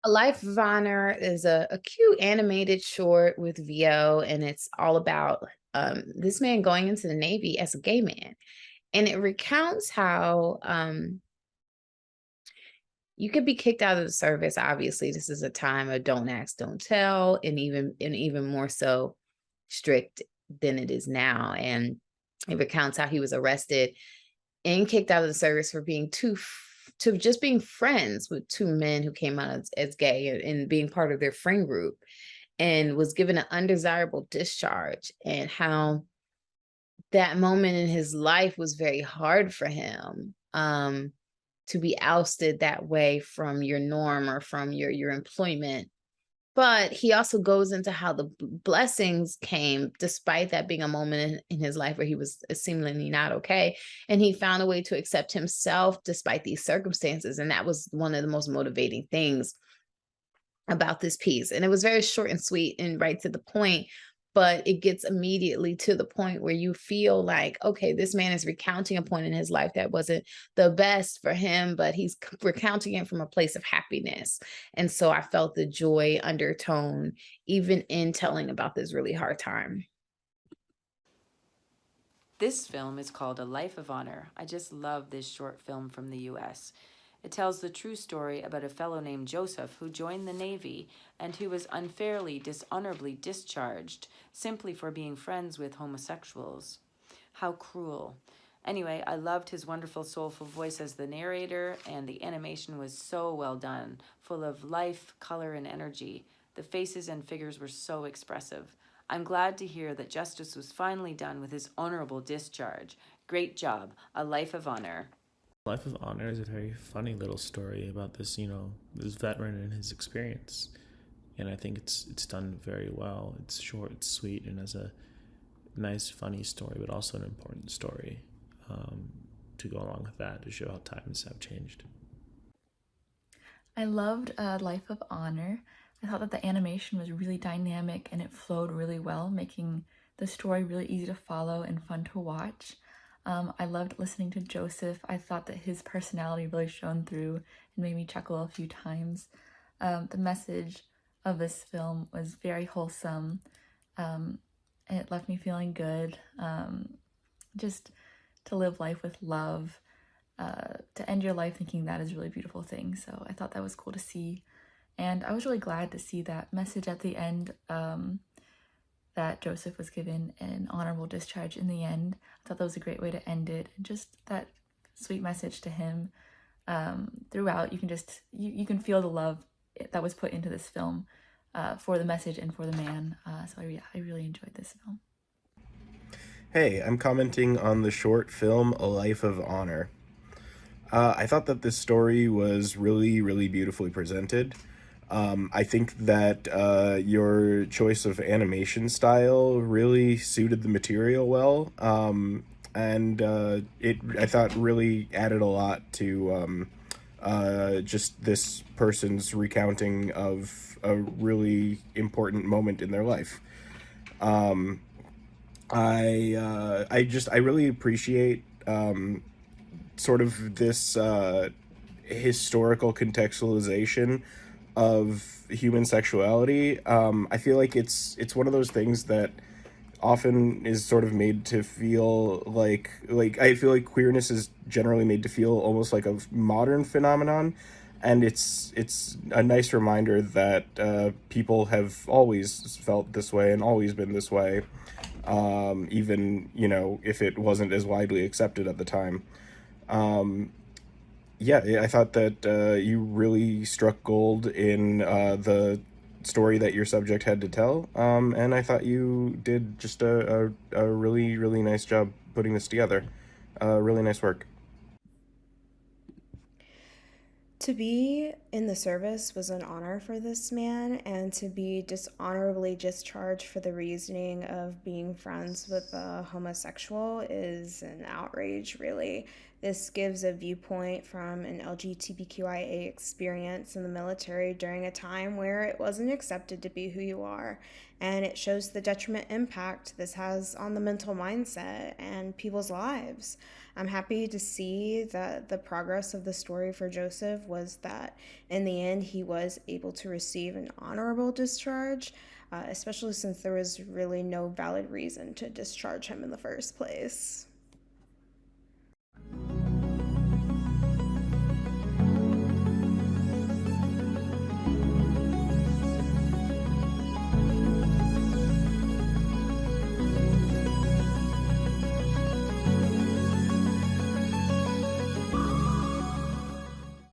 A Life of Honor is a cute animated short with VO, and it's all about this man going into the Navy as a gay man. And it recounts how you could be kicked out of the service. Obviously, this is a time of don't ask, don't tell, and even more so strict than it is now. And it recounts how he was arrested and kicked out of the service for being to just being friends with two men who came out as gay and being part of their friend group, and was given an undesirable discharge, and how that moment in his life was very hard for him, to be ousted that way from your norm or from your employment. But he also goes into how the blessings came despite that being a moment in his life where he was seemingly not okay. And he found a way to accept himself despite these circumstances. And that was one of the most motivating things about this piece. And it was very short and sweet and right to the point, but it gets immediately to the point where you feel like, okay, this man is recounting a point in his life that wasn't the best for him, but he's recounting it from a place of happiness. And so I felt the joy undertone even in telling about this really hard time. This film is called A Life of Honor. I just love this short film from the US. It tells the true story about a fellow named Joseph who joined the Navy and who was unfairly, dishonorably discharged simply for being friends with homosexuals. How cruel. Anyway, I loved his wonderful, soulful voice as the narrator, and the animation was so well done, full of life, color, and energy. The faces and figures were so expressive. I'm glad to hear that justice was finally done with his honorable discharge. Great job. A life of honor. Life of Honor is a very funny little story about this, this veteran and his experience. And I think it's done very well. It's short, it's sweet, and has a nice, funny story, but also an important story to go along with that to show how times have changed. I loved Life of Honor. I thought that the animation was really dynamic and it flowed really well, making the story really easy to follow and fun to watch. I loved listening to Joseph. I thought that his personality really shone through and made me chuckle a few times. The message of this film was very wholesome. And it left me feeling good. Just to live life with love, to end your life thinking that is a really beautiful thing. So I thought that was cool to see. And I was really glad to see that message at the end, that Joseph was given an honorable discharge in the end. I thought that was a great way to end it. And just that sweet message to him throughout. You can feel the love that was put into this film for the message and for the man. So I really enjoyed this film. Hey, I'm commenting on the short film A Life of Honor. I thought that this story was really, really beautifully presented. I think that your choice of animation style really suited the material well, and I thought really added a lot to just this person's recounting of a really important moment in their life. I really appreciate sort of this historical contextualization of human sexuality. I feel like it's one of those things that often is sort of made to feel like I feel like queerness is generally made to feel almost like a modern phenomenon, and it's a nice reminder that people have always felt this way and always been this way, even if it wasn't as widely accepted at the time. Yeah, I thought that you really struck gold in the story that your subject had to tell, and I thought you did just a really, really nice job putting this together. Really nice work. To be in the service was an honor for this man, and to be dishonorably discharged for the reasoning of being friends with a homosexual is an outrage, really. This gives a viewpoint from an LGBTQIA experience in the military during a time where it wasn't accepted to be who you are, and it shows the detriment impact this has on the mental mindset and people's lives. I'm happy to see that the progress of the story for Joseph was that in the end he was able to receive an honorable discharge, especially since there was really no valid reason to discharge him in the first place.